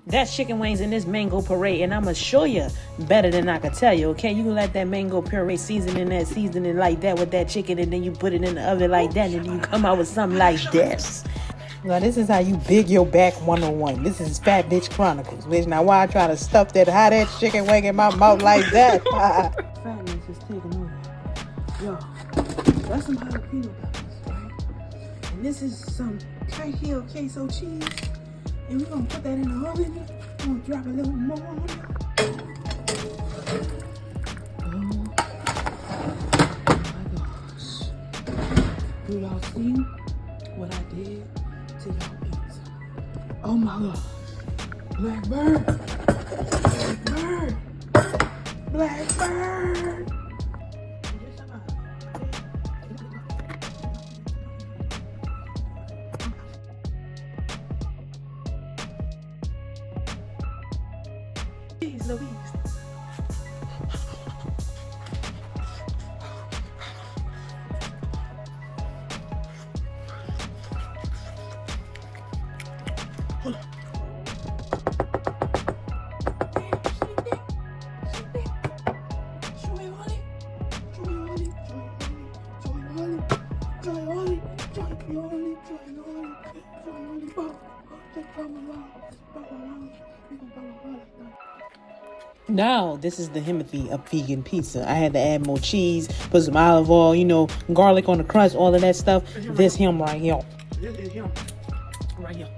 That's chicken wings in this mango puree, and I'ma show you better than I can tell you, okay? You can let that mango puree seasoning like that with that chicken, and then you put it in the oven like that, and then you come out with something like this. Now, this is how you big your back 101. This is Fat Bitch Chronicles, bitch. Now, why I try to stuff that hot-ass chicken wing in my mouth like that? Fatness is taking over. Yo, that's some jalapeno peppers, right? And this is some Trade Hill queso cheese. And we're going to put that in the oven. We're going to drop a little more on it. Oh my gosh. Do y'all see what I did to y'all pizza? Oh my gosh. Blackbird. Blackbird. Blackbird. Jeez Louise. Hold on. Now, this is the Himothy of vegan pizza. I had to add more cheese, put some olive oil, garlic on the crust, all of that stuff. This him right here. This is him right here.